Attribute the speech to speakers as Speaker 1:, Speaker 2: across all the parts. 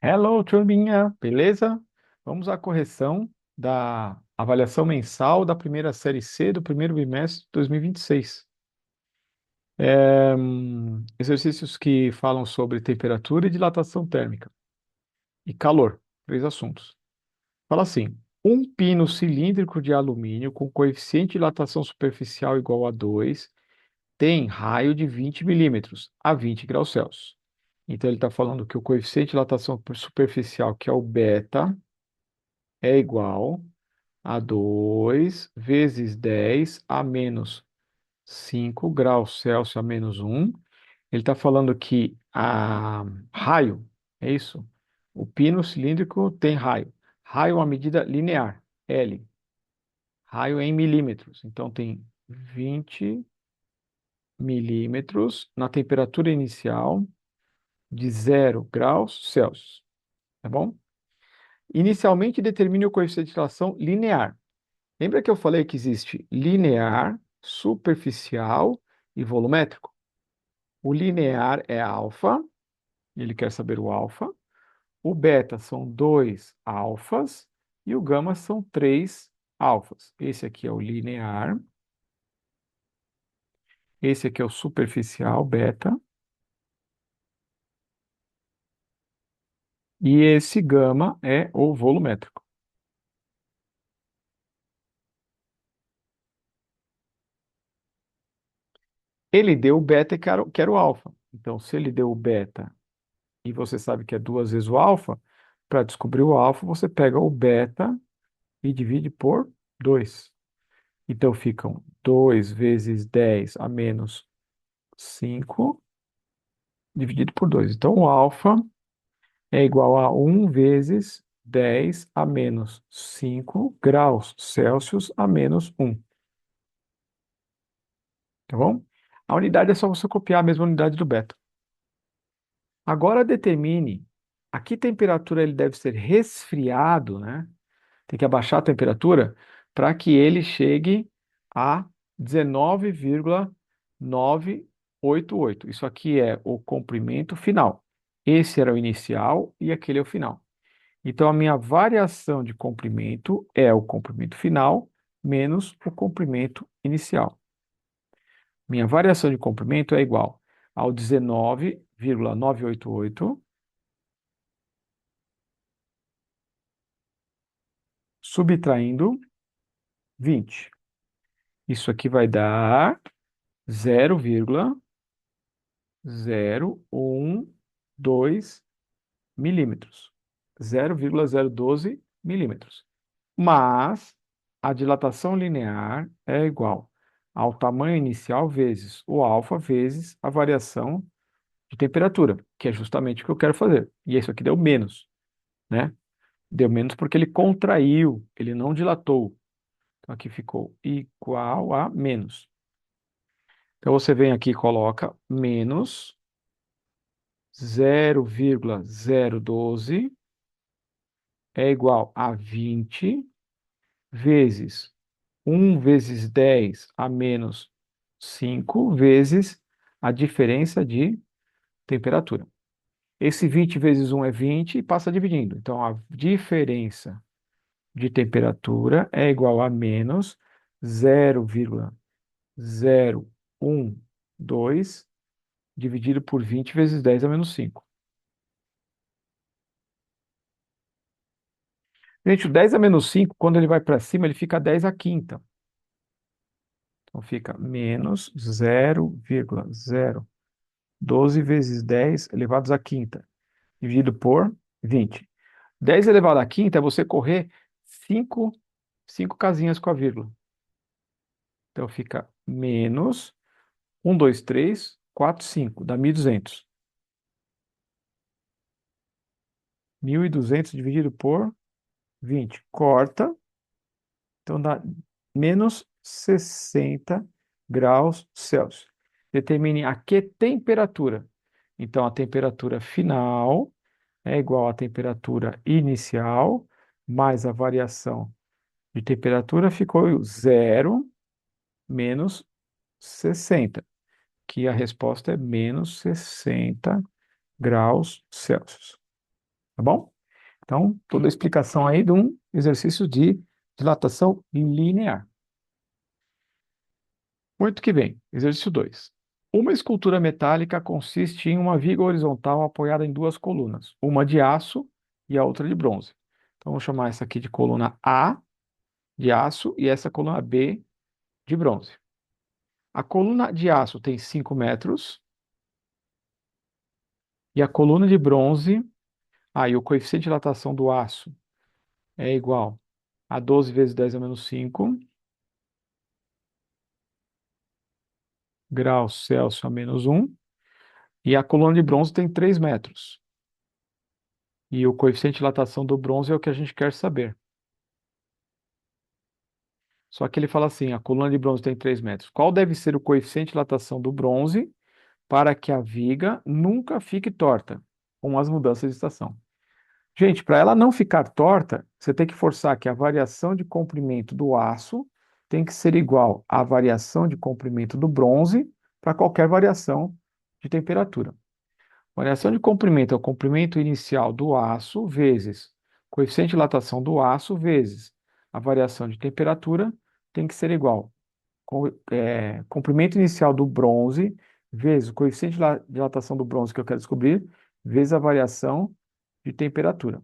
Speaker 1: Hello, turminha, beleza? Vamos à correção da avaliação mensal da primeira série C do primeiro bimestre de 2026. Exercícios que falam sobre temperatura e dilatação térmica e calor, três assuntos. Fala assim: um pino cilíndrico de alumínio com coeficiente de dilatação superficial igual a 2 tem raio de 20 milímetros a 20 graus Celsius. Então, ele está falando que o coeficiente de dilatação superficial, que é o beta, é igual a 2 vezes 10 a menos 5 graus Celsius a menos um. Ele está falando que a raio, é isso? O pino cilíndrico tem raio. Raio é uma medida linear, L. Raio é em milímetros. Então, tem 20 milímetros na temperatura inicial de 0 graus Celsius. Tá bom? Inicialmente, determine o coeficiente de dilatação linear. Lembra que eu falei que existe linear, superficial e volumétrico? O linear é alfa, ele quer saber o alfa. O beta são dois alfas e o gama são três alfas. Esse aqui é o linear, esse aqui é o superficial, beta, e esse gama é o volumétrico. Ele deu o beta que era o alfa. Então, se ele deu o beta e você sabe que é duas vezes o alfa, para descobrir o alfa, você pega o beta e divide por 2. Então ficam 2 vezes 10 a menos 5 dividido por 2. Então o alfa é igual a 1 vezes 10 a menos 5 graus Celsius a menos um. Tá bom? A unidade é só você copiar a mesma unidade do beta. Agora determine a que temperatura ele deve ser resfriado, né? Tem que abaixar a temperatura para que ele chegue a 19,988. Isso aqui é o comprimento final. Esse era o inicial e aquele é o final. Então, a minha variação de comprimento é o comprimento final menos o comprimento inicial. Minha variação de comprimento é igual ao 19,988 subtraindo 20. Isso aqui vai dar 0,0112 milímetros. 0,012 milímetros. Mas a dilatação linear é igual ao tamanho inicial vezes o alfa vezes a variação de temperatura, que é justamente o que eu quero fazer. E isso aqui deu menos, né? Deu menos porque ele contraiu, ele não dilatou. Então aqui ficou igual a menos. Então você vem aqui e coloca menos 0,012 é igual a 20 vezes 1 vezes 10 a menos 5 vezes a diferença de temperatura. Esse 20 vezes 1 é 20 e passa dividindo. Então, a diferença de temperatura é igual a menos 0,012 dividido por 20 vezes 10 a menos 5. Gente, o 10 a menos 5, quando ele vai para cima, ele fica 10 a quinta. Então fica menos 0,012 vezes 10 elevados à quinta, dividido por 20. 10 elevado à quinta é você correr 5 cinco casinhas com a vírgula. Então fica menos 1, 2, 3, 4, 5, dá 1.200. 1.200 dividido por 20. Corta, então dá menos 60 graus Celsius. Determine a que temperatura. Então, a temperatura final é igual à temperatura inicial, mais a variação de temperatura ficou zero menos 60, que a resposta é menos 60 graus Celsius. tá bom? Então, toda a explicação aí de um exercício de dilatação linear. Muito que bem. Exercício 2. Uma escultura metálica consiste em uma viga horizontal apoiada em duas colunas, uma de aço e a outra de bronze. Então, vou chamar essa aqui de coluna A de aço e essa coluna B de bronze. A coluna de aço tem 5 metros e a coluna de bronze, aí o coeficiente de dilatação do aço é igual a 12 vezes 10 a menos 5 graus Celsius a menos 1, e a coluna de bronze tem 3 metros. E o coeficiente de dilatação do bronze é o que a gente quer saber. Só que ele fala assim, a coluna de bronze tem 3 metros. Qual deve ser o coeficiente de dilatação do bronze para que a viga nunca fique torta com as mudanças de estação? Gente, para ela não ficar torta, você tem que forçar que a variação de comprimento do aço tem que ser igual à variação de comprimento do bronze para qualquer variação de temperatura. Variação de comprimento é o comprimento inicial do aço vezes coeficiente de dilatação do aço vezes a variação de temperatura tem que ser igual. Comprimento inicial do bronze vezes o coeficiente de dilatação do bronze que eu quero descobrir vezes a variação de temperatura.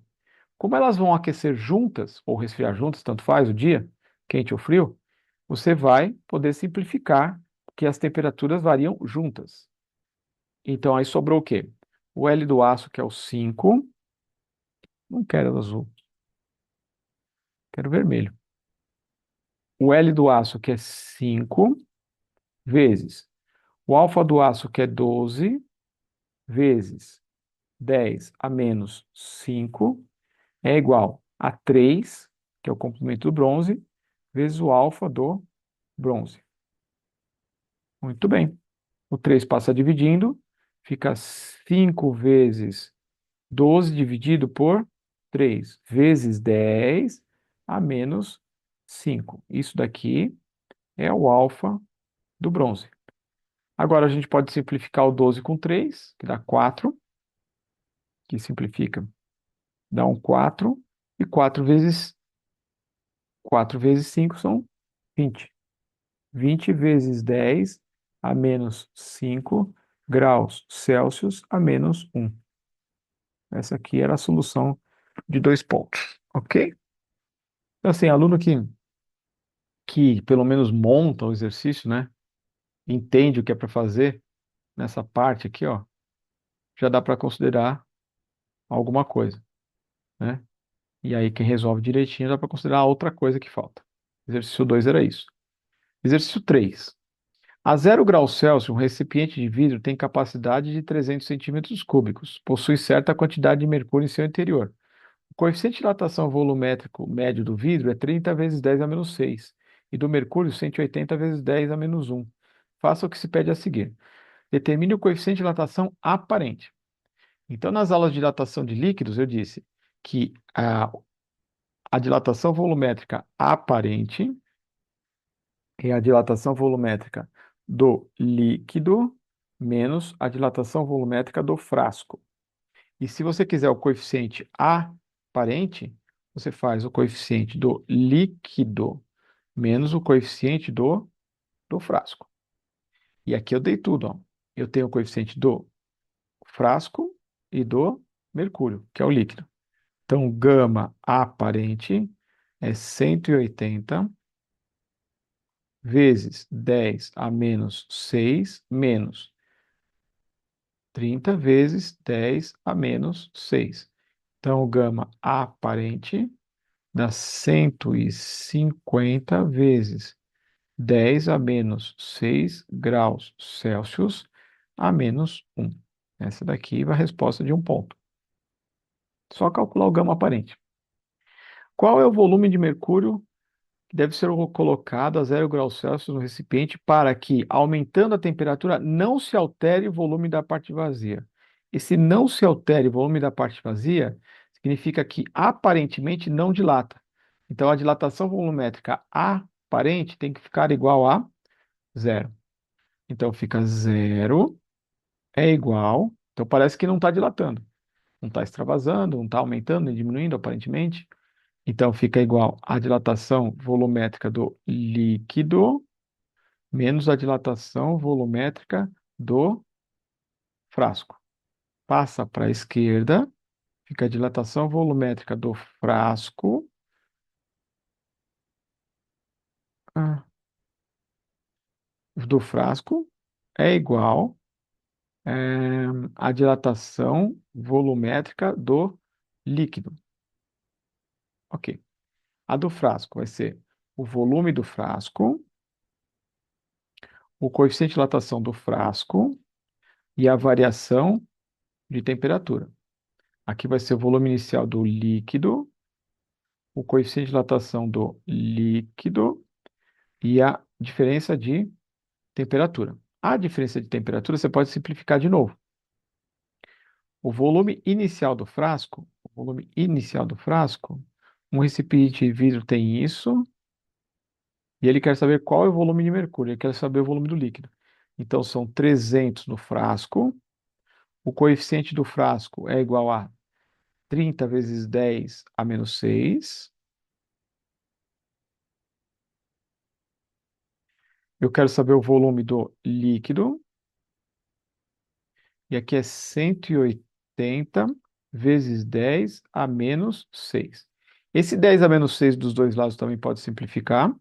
Speaker 1: Como elas vão aquecer juntas, ou resfriar juntas, tanto faz o dia, quente ou frio, você vai poder simplificar que as temperaturas variam juntas. Então aí sobrou o quê? O L do aço, que é o 5, não quero azul, quero vermelho. O L do aço, que é 5, vezes o alfa do aço, que é 12, vezes 10 a menos 5, é igual a 3, que é o comprimento do bronze, vezes o alfa do bronze. Muito bem. O 3 passa dividindo, fica 5 vezes 12 dividido por 3 vezes 10 a menos 5. Isso daqui é o alfa do bronze. Agora a gente pode simplificar o 12 com 3, que dá 4, que simplifica, dá um 4, e 4 vezes 5 são 20. 20 vezes 10 a menos 5 graus Celsius a menos 1. Essa aqui era a solução de 2 pontos, ok? Então, assim, aluno que pelo menos monta o exercício, né? Entende o que é para fazer nessa parte aqui, ó, já dá para considerar alguma coisa, né? E aí, quem resolve direitinho dá para considerar a outra coisa que falta. Exercício 2 era isso. Exercício 3. A 0 graus Celsius, um recipiente de vidro tem capacidade de 300 centímetros cúbicos. Possui certa quantidade de mercúrio em seu interior. O coeficiente de dilatação volumétrico médio do vidro é 30 vezes 10 a menos 6 e do mercúrio 180 vezes 10 a menos 1. Faça o que se pede a seguir. Determine o coeficiente de dilatação aparente. Então, nas aulas de dilatação de líquidos, eu disse que a dilatação volumétrica aparente é a dilatação volumétrica do líquido menos a dilatação volumétrica do frasco. E se você quiser o coeficiente aparente, você faz o coeficiente do líquido menos o coeficiente do frasco. E aqui eu dei tudo, ó. Eu tenho o coeficiente do frasco e do mercúrio, que é o líquido. Então, gama aparente é 180 vezes 10 a menos 6 menos 30 vezes 10 a menos 6. Então, o gama aparente dá 150 vezes 10 a menos 6 graus Celsius a menos 1. Essa daqui vai a resposta de um ponto. Só calcular o gama aparente. Qual é o volume de mercúrio que deve ser colocado a 0 graus Celsius no recipiente para que, aumentando a temperatura, não se altere o volume da parte vazia? E se não se altere o volume da parte vazia, significa que aparentemente não dilata. Então, a dilatação volumétrica aparente tem que ficar igual a zero. Então, fica zero é igual. Então, parece que não está dilatando. Não está extravasando, não está aumentando nem diminuindo, aparentemente. Então, fica igual a dilatação volumétrica do líquido menos a dilatação volumétrica do frasco. Passa para a esquerda, fica a dilatação volumétrica ah, do frasco é igual à dilatação volumétrica do líquido. Ok. A do frasco vai ser o volume do frasco, o coeficiente de dilatação do frasco e a variação de temperatura. Aqui vai ser o volume inicial do líquido, o coeficiente de dilatação do líquido e a diferença de temperatura. A diferença de temperatura você pode simplificar de novo. O volume inicial do frasco, um recipiente de vidro tem isso, e ele quer saber qual é o volume de mercúrio, ele quer saber o volume do líquido. Então são 300 no frasco, o coeficiente do frasco é igual a 30 vezes 10 a menos 6. Eu quero saber o volume do líquido, e aqui é 180 vezes 10 a menos 6. Esse 10 a menos 6 dos dois lados também pode simplificar.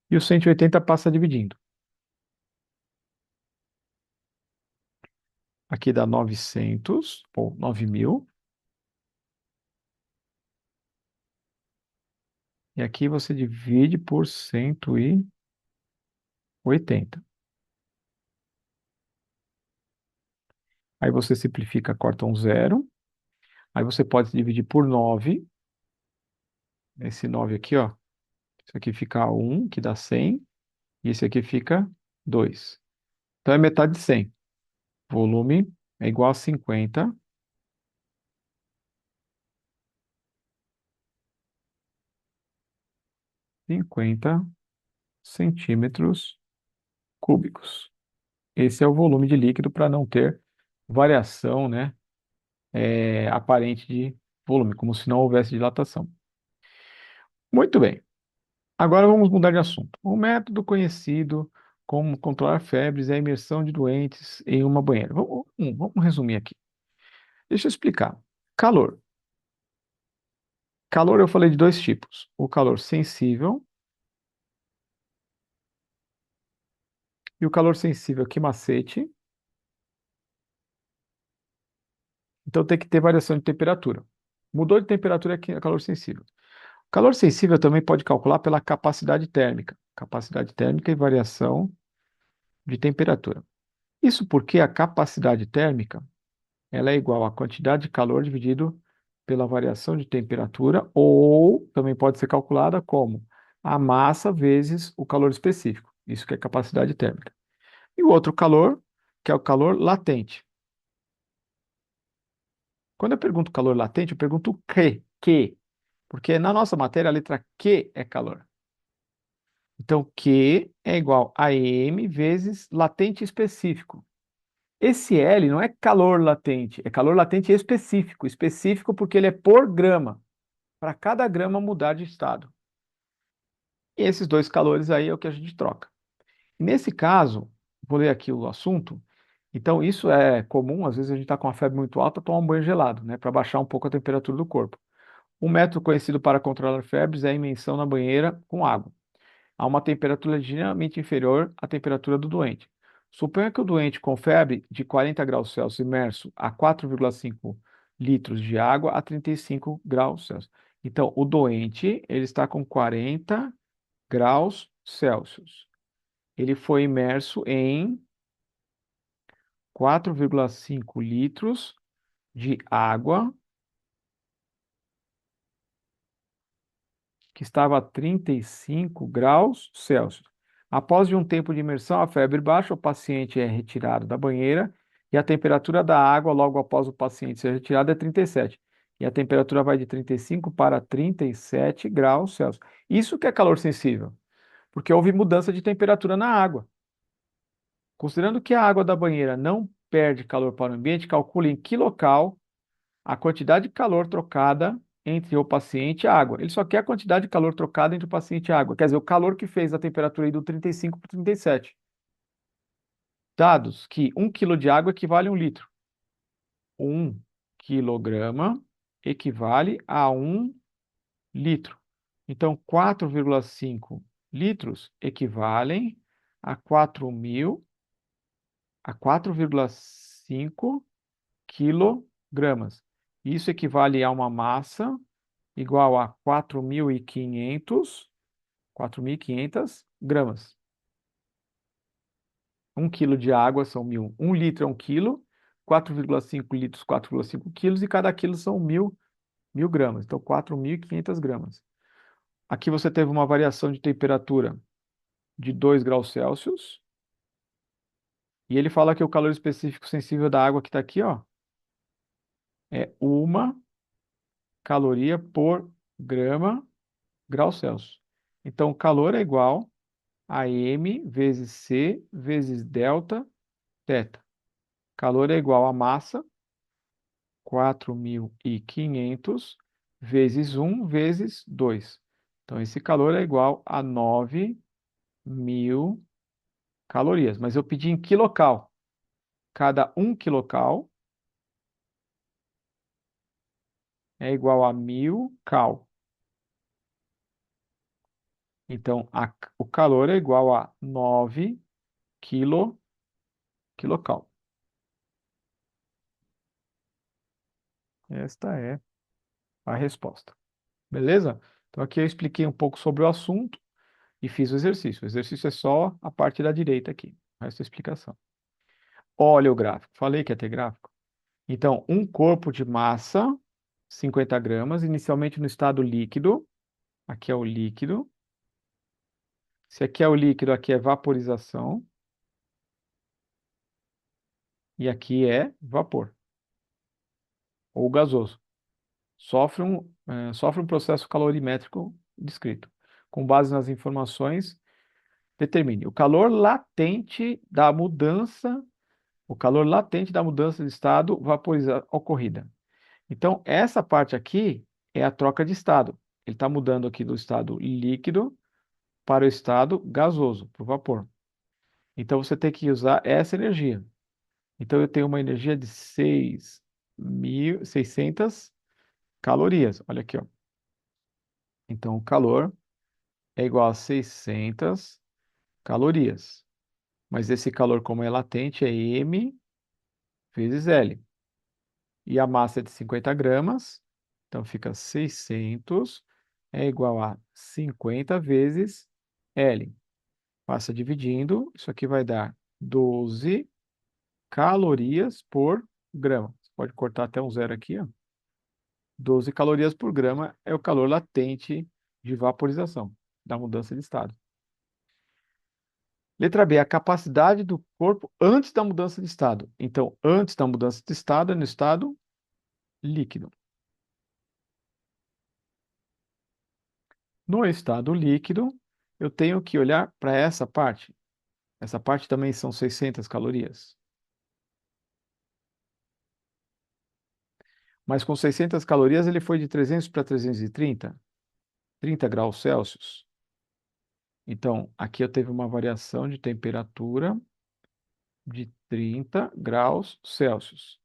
Speaker 1: E o 180 passa dividindo. Aqui dá 900, ou 9.000. E aqui você divide por 180. Aí você simplifica, corta um zero. Aí você pode dividir por 9. Esse 9 aqui, ó. Isso aqui fica 1, que dá 100. E esse aqui fica 2. Então é metade de 100. Volume é igual a 50 centímetros cúbicos. Esse é o volume de líquido para não ter variação, né, aparente de volume, como se não houvesse dilatação. Muito bem. Agora vamos mudar de assunto. O método conhecido como controlar febres é a imersão de doentes em uma banheira. Vamos resumir aqui. Deixa eu explicar. Calor. Calor eu falei de dois tipos. O calor sensível e o calor sensível que macete. Então tem que ter variação de temperatura. Mudou de temperatura é calor sensível. O calor sensível também pode calcular pela capacidade térmica. Capacidade térmica e variação de temperatura. Isso porque a capacidade térmica ela é igual à quantidade de calor dividido pela variação de temperatura, ou também pode ser calculada como a massa vezes o calor específico. Isso que é capacidade térmica. E o outro calor, que é o calor latente. Quando eu pergunto calor latente, eu pergunto o que, porque na nossa matéria a letra Q é calor. Então, Q é igual a M vezes latente específico. Esse L não é calor latente, é calor latente específico. Específico porque ele é por grama, para cada grama mudar de estado. E esses dois calores aí é o que a gente troca. Nesse caso, vou ler aqui o assunto. Então, isso é comum, às vezes a gente está com uma febre muito alta, tomar um banho gelado, né, para baixar um pouco a temperatura do corpo. Um método conhecido para controlar febres é a imersão na banheira com água a uma temperatura ligeiramente inferior à temperatura do doente. Suponha que o doente com febre de 40 graus Celsius imerso a 4,5 litros de água a 35 graus Celsius. Então, o doente, ele está com 40 graus Celsius. Ele foi imerso em 4,5 litros de água que estava a 35 graus Celsius. Após de um tempo de imersão, a febre baixa, o paciente é retirado da banheira e a temperatura da água logo após o paciente ser retirado é 37. E a temperatura vai de 35 para 37 graus Celsius. Isso que é calor sensível, porque houve mudança de temperatura na água. Considerando que a água da banheira não perde calor para o ambiente, calcule em quilocal a quantidade de calor trocada entre o paciente e a água. Ele só quer a quantidade de calor trocada entre o paciente e a água. Quer dizer, o calor que fez a temperatura ir do 35 para o 37. Dados que 1 quilo de água equivale a 1 litro. 1 quilograma equivale a 1 litro. Então, 4,5 litros equivalem a 4,5 quilogramas. Isso equivale a uma massa igual a 4.500 gramas. 1 quilo de água são 1.000. 1 litro é 1 quilo, 4,5 litros, 4,5 quilos, e cada quilo são mil gramas. Então, 4.500 gramas. Aqui você teve uma variação de temperatura de 2 graus Celsius. E ele fala que o calor específico sensível da água que está aqui, ó, é 1 caloria por grau Celsius. Então, o calor é igual a M vezes C vezes delta θ. Calor é igual a massa, 4.500 vezes 1 vezes 2. Então, esse calor é igual a 9.000 calorias. Mas eu pedi em quilocal. Cada 1 quilocal é igual a 1.000 cal. Então, o calor é igual a 9 quilocal. Esta é a resposta. Beleza? Então, aqui eu expliquei um pouco sobre o assunto e fiz o exercício. O exercício é só a parte da direita aqui. O resto é explicação. Olha o gráfico. Falei que ia ter gráfico. Então, um corpo de massa, 50 gramas, inicialmente no estado líquido. Aqui é o líquido. Se aqui é o líquido, aqui é vaporização. E aqui é vapor, ou gasoso. Sofre um processo calorimétrico descrito. Com base nas informações, determine o calor latente da mudança de estado ocorrida. Então, essa parte aqui é a troca de estado. Ele está mudando aqui do estado líquido para o estado gasoso, para o vapor. Então, você tem que usar essa energia. Então, eu tenho uma energia de 6.600 calorias. Olha aqui, ó. Então, o calor é igual a 600 calorias. Mas esse calor, como é latente, é M vezes L. E a massa é de 50 gramas, então fica 600 é igual a 50 vezes L. Passa dividindo, isso aqui vai dar 12 calorias por grama. Você pode cortar até um zero aqui, ó. 12 calorias por grama é o calor latente de vaporização, da mudança de estado. Letra B, a capacidade do corpo antes da mudança de estado. Então, antes da mudança de estado é no estado líquido. No estado líquido, eu tenho que olhar para essa parte. Essa parte também são 600 calorias. Mas com 600 calorias ele foi de 300 para 330, 30 graus Celsius. Então, aqui eu teve uma variação de temperatura de 30 graus Celsius.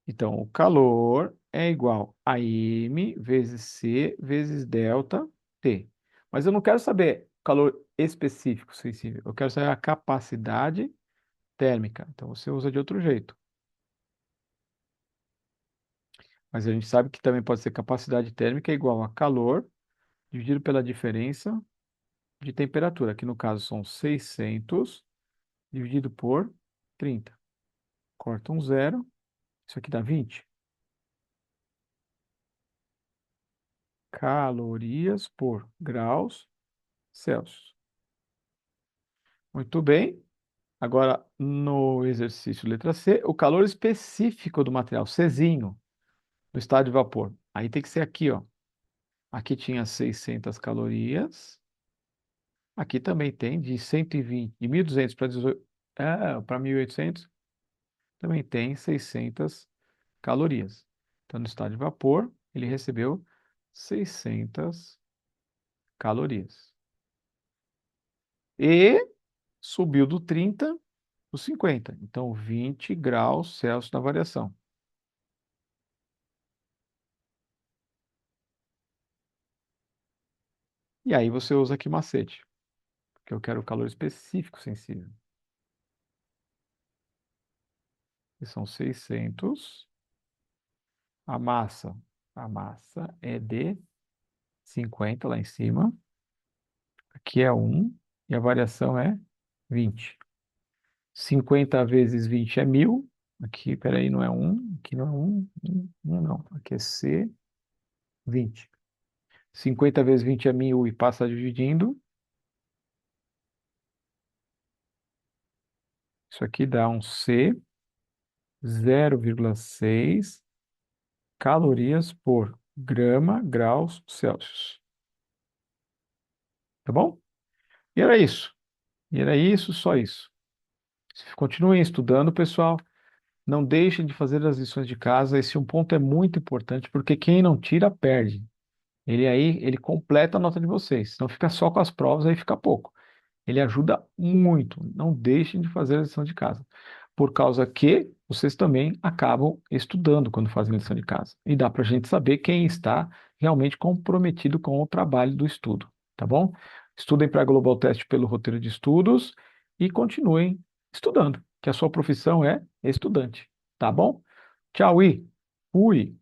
Speaker 1: Então, o calor é igual a M vezes C vezes delta T. Mas eu não quero saber calor específico sensível. Eu quero saber a capacidade térmica. Então, você usa de outro jeito. Mas a gente sabe que também pode ser capacidade térmica igual a calor dividido pela diferença de temperatura, que no caso são 600 dividido por 30. Corta um zero. Isso aqui dá 20 calorias por graus Celsius. Muito bem. Agora, no exercício letra C, o calor específico do material, Czinho, no estado de vapor. Aí tem que ser aqui, ó. Aqui tinha 600 calorias. Aqui também tem de 120, de 1.200 para 18, para 1.800. também tem 600 calorias. Então, no estado de vapor, ele recebeu 600 calorias. E subiu do 30 para 50. Então, 20 graus Celsius na variação. E aí você usa aqui macete, porque eu quero o calor específico sensível. Que são 600. A massa. A massa é de 50 lá em cima. Aqui é 1. E a variação é 20. 50 vezes 20 é 1000. Aqui, peraí, não é 1. Aqui não é 1. 1 não. Aqui é C, 20. 50 vezes 20 é 1000 e passa dividindo. Isso aqui dá um C, 0,6 calorias por grama graus Celsius. Tá bom? E era isso. E era isso, só isso. Continuem estudando, pessoal. Não deixem de fazer as lições de casa. Esse um ponto é muito importante, porque quem não tira, perde. Ele completa a nota de vocês. Não fica só com as provas, aí fica pouco. Ele ajuda muito. Não deixem de fazer a lição de casa. Por causa que vocês também acabam estudando quando fazem lição de casa. E dá para a gente saber quem está realmente comprometido com o trabalho do estudo. Tá bom? Estudem para a Global Test pelo roteiro de estudos e continuem estudando, que a sua profissão é estudante. Tá bom? Tchau e fui!